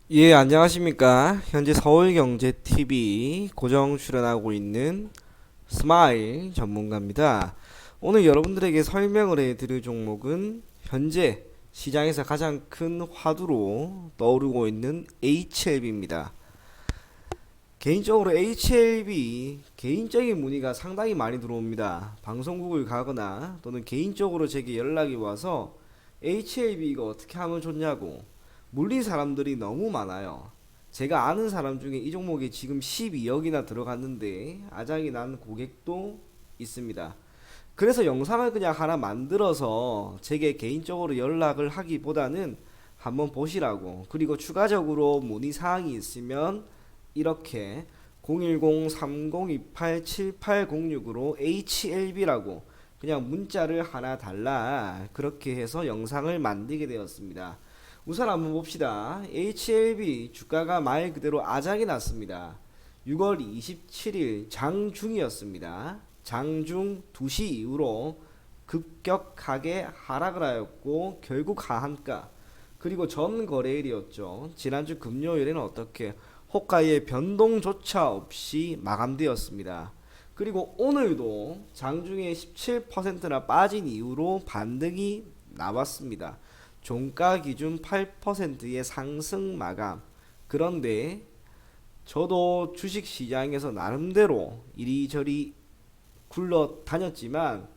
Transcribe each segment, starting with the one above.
예, 안녕하십니까. 현재 서울경제TV 고정 출연하고 있는 스마일 전문가입니다. 오늘 여러분들에게 설명을 해드릴 종목은 현재 시장에서 가장 큰 화두로 떠오르고 있는 HLB입니다. 개인적으로 HLB 개인적인 문의가 상당히 많이 들어옵니다. 방송국을 가거나 또는 개인적으로 제게 연락이 와서 HLB 이거 어떻게 하면 좋냐고 물린 사람들이 너무 많아요. 제가 아는 사람 중에 이 종목에 지금 12억이나 들어갔는데 아작이 난 고객도 있습니다. 그래서 영상을 그냥 하나 만들어서 제게 개인적으로 연락을 하기보다는 한번 보시라고, 그리고 추가적으로 문의 사항이 있으면 이렇게 010-3028-7806으로 HLB라고 그냥 문자를 하나 달라, 그렇게 해서 영상을 만들게 되었습니다. 우선 한번 봅시다. HLB 주가가 말 그대로 아작이 났습니다. 6월 27일 장중이었습니다. 장중 2시 이후로 급격하게 하락을 하였고 결국 하한가, 그리고 전 거래일이었죠. 지난주 금요일에는 어떻게 호가의 변동조차 없이 마감되었습니다. 그리고 오늘도 장중에 17%나 빠진 이후로 반등이 나왔습니다. 종가 기준 8%의 상승 마감. 그런데 저도 주식 시장에서 나름대로 이리저리 굴러 다녔지만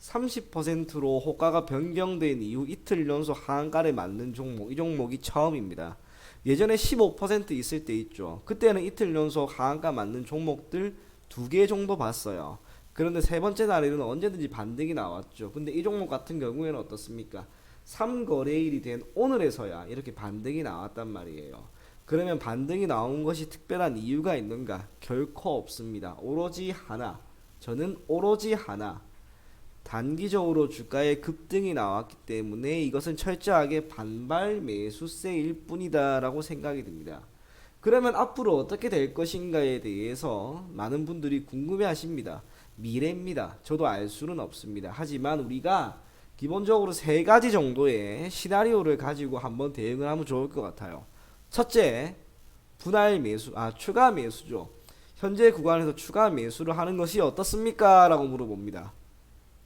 30%로 호가가 변경된 이후 이틀 연속 하한가를 맞는 종목, 이 종목이 처음입니다. 예전에 15% 있을 때 있죠. 그때는 이틀 연속 하한가 맞는 종목들 2개 정도 봤어요. 그런데 세 번째 날에는 언제든지 반등이 나왔죠. 근데 이 종목 같은 경우에는 어떻습니까? 3거래일이 된 오늘에서야 이렇게 반등이 나왔단 말이에요. 그러면 반등이 나온 것이 특별한 이유가 있는가? 결코 없습니다. 오로지 하나. 저는 오로지 하나. 단기적으로 주가의 급등이 나왔기 때문에 이것은 철저하게 반발 매수세일 뿐이다 라고 생각이 듭니다. 그러면 앞으로 어떻게 될 것인가에 대해서 많은 분들이 궁금해 하십니다. 미래입니다. 저도 알 수는 없습니다. 하지만 우리가 기본적으로 세 가지 정도의 시나리오를 가지고 한번 대응을 하면 좋을 것 같아요. 첫째, 분할 매수, 추가 매수죠. 현재 구간에서 추가 매수를 하는 것이 어떻습니까? 라고 물어봅니다.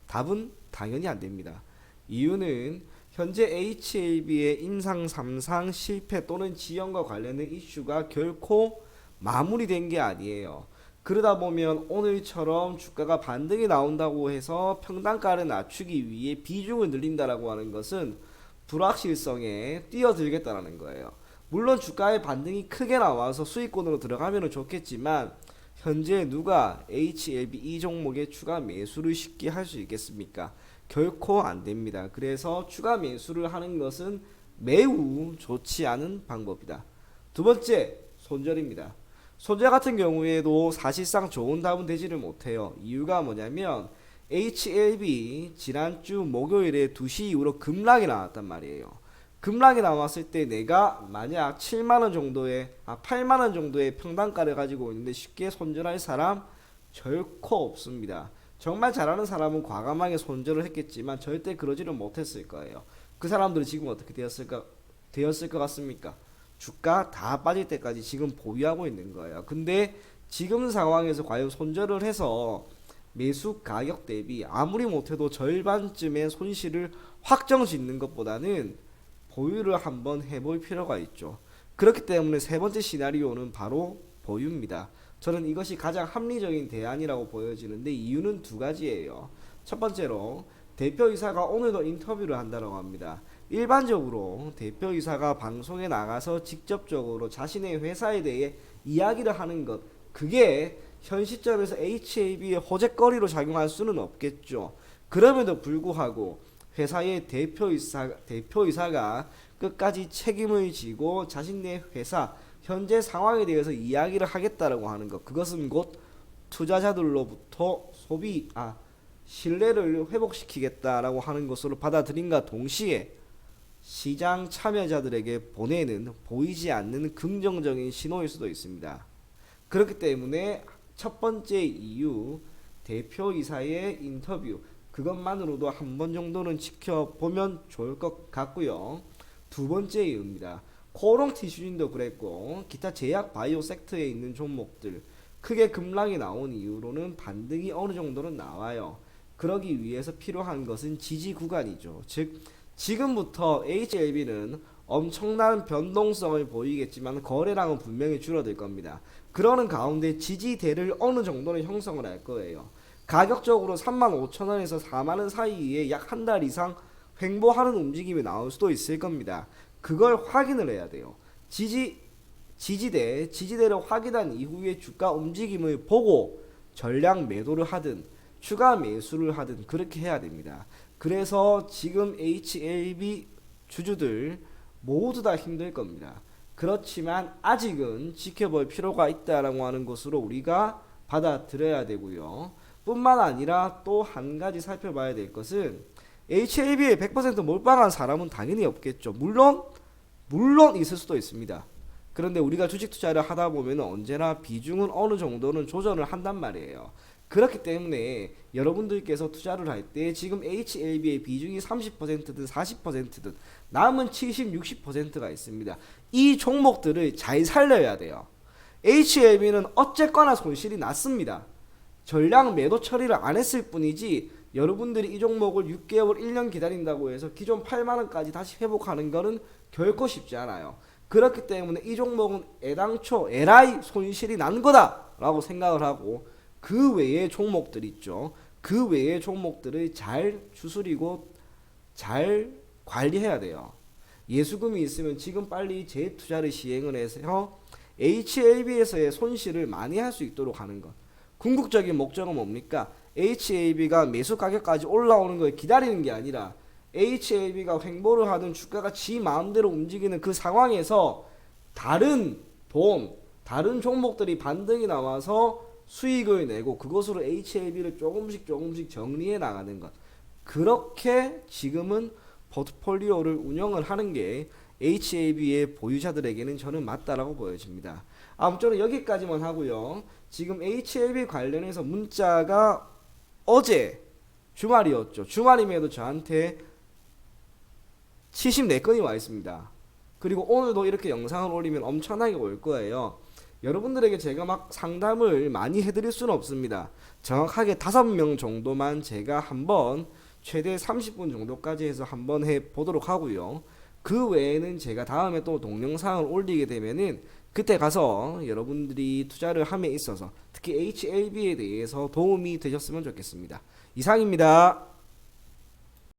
답은 당연히 안 됩니다. 이유는 현재 HLB의 임상 3상 실패 또는 지연과 관련된 이슈가 결코 마무리된 게 아니에요. 그러다 보면 오늘처럼 주가가 반등이 나온다고 해서 평단가를 낮추기 위해 비중을 늘린다라고 하는 것은 불확실성에 뛰어들겠다라는 거예요. 물론 주가의 반등이 크게 나와서 수익권으로 들어가면 좋겠지만 현재 누가 HLB 이 종목에 추가 매수를 쉽게 할 수 있겠습니까? 결코 안 됩니다. 그래서 추가 매수를 하는 것은 매우 좋지 않은 방법이다. 두 번째, 손절입니다. 손절 같은 경우에도 사실상 좋은 답은 되지를 못해요. 이유가 뭐냐면 HLB 지난주 목요일에 2시 이후로 급락이 나왔단 말이에요. 급락이 나왔을 때 내가 만약 7만원 정도의 8만원 정도의 평단가를 가지고 있는데 쉽게 손절할 사람 결코 없습니다. 정말 잘하는 사람은 과감하게 손절을 했겠지만 절대 그러지는 못했을 거예요. 그 사람들은 지금 어떻게 되었을 것 같습니까? 주가 다 빠질 때까지 지금 보유하고 있는 거예요. 근데 지금 상황에서 과연 손절을 해서 매수 가격 대비 아무리 못해도 절반쯤의 손실을 확정 짓는 것보다는 보유를 한번 해볼 필요가 있죠. 그렇기 때문에 세 번째 시나리오는 바로 보유입니다. 저는 이것이 가장 합리적인 대안이라고 보여지는데 이유는 두 가지예요. 첫 번째로 대표이사가 오늘도 인터뷰를 한다고 합니다. 일반적으로 대표이사가 방송에 나가서 직접적으로 자신의 회사에 대해 이야기를 하는 것, 그게 현 시점에서 HAB의 호재거리로 작용할 수는 없겠죠. 그럼에도 불구하고 회사의 대표이사가 끝까지 책임을 지고 자신의 회사 현재 상황에 대해서 이야기를 하겠다라고 하는 것, 그것은 곧 투자자들로부터 신뢰를 회복시키겠다라고 하는 것으로 받아들인과 동시에 시장 참여자들에게 보내는 보이지 않는 긍정적인 신호일 수도 있습니다. 그렇기 때문에 첫 번째 이유, 대표이사의 인터뷰, 그것만으로도 한 번 정도는 지켜보면 좋을 것 같고요. 두 번째 이유입니다. 코롱 티슈진도 그랬고 기타 제약 바이오 섹터에 있는 종목들 크게 급락이 나온 이후로는 반등이 어느 정도는 나와요. 그러기 위해서 필요한 것은 지지 구간이죠. 즉 지금부터 HLB는 엄청난 변동성을 보이겠지만 거래량은 분명히 줄어들 겁니다. 그러는 가운데 지지대를 어느 정도는 형성을 할 거예요. 가격적으로 35,000원에서 4만원 사이에 약 한 달 이상 횡보하는 움직임이 나올 수도 있을 겁니다. 그걸 확인을 해야 돼요. 지지대를 확인한 이후에 주가 움직임을 보고 전량 매도를 하든 추가 매수를 하든 그렇게 해야 됩니다. 그래서 지금 HLB 주주들 모두 다 힘들 겁니다. 그렇지만 아직은 지켜볼 필요가 있다라고 하는 것으로 우리가 받아들여야 되고요. 뿐만 아니라 또 한 가지 살펴봐야 될 것은 HLB에 100% 몰빵한 사람은 당연히 없겠죠. 물론 있을 수도 있습니다. 그런데 우리가 주식 투자를 하다 보면 언제나 비중은 어느 정도는 조절을 한단 말이에요. 그렇기 때문에 여러분들께서 투자를 할 때 지금 HLB의 비중이 30%든 40%든 남은 70, 60%가 있습니다. 이 종목들을 잘 살려야 돼요. HLB는 어쨌거나 손실이 났습니다. 전량 매도 처리를 안 했을 뿐이지 여러분들이 이 종목을 6개월, 1년 기다린다고 해서 기존 8만원까지 다시 회복하는 거는 결코 쉽지 않아요. 그렇기 때문에 이 종목은 애당초 에라이 손실이 난 거다 라고 생각을 하고 그 외의 종목들 있죠. 그 외의 종목들을 잘 추스리고 잘 관리해야 돼요. 예수금이 있으면 지금 빨리 재투자를 시행을 해서 HLB에서의 손실을 많이 할 수 있도록 하는 것. 궁극적인 목적은 뭡니까? HLB가 매수 가격까지 올라오는 걸 기다리는 게 아니라 HLB가 횡보를 하든 주가가 지 마음대로 움직이는 그 상황에서 다른 종목들이 반등이 나와서 수익을 내고 그것으로 HLB를 조금씩 정리해 나가는 것. 그렇게 지금은 포트폴리오를 운영을 하는 게 HLB의 보유자들에게는 저는 맞다라고 보여집니다. 아무쪼록 여기까지만 하고요. 지금 HLB 관련해서 문자가 어제 주말이었죠. 주말임에도 저한테 74건이 와 있습니다. 그리고 오늘도 이렇게 영상을 올리면 엄청나게 올 거예요. 여러분들에게 제가 막 상담을 많이 해드릴 수는 없습니다. 정확하게 5명 정도만 제가 한번 최대 30분 정도까지 해서 한번 해보도록 하고요. 그 외에는 제가 다음에 또 동영상을 올리게 되면은 그때 가서 여러분들이 투자를 함에 있어서 특히 HLB에 대해서 도움이 되셨으면 좋겠습니다. 이상입니다.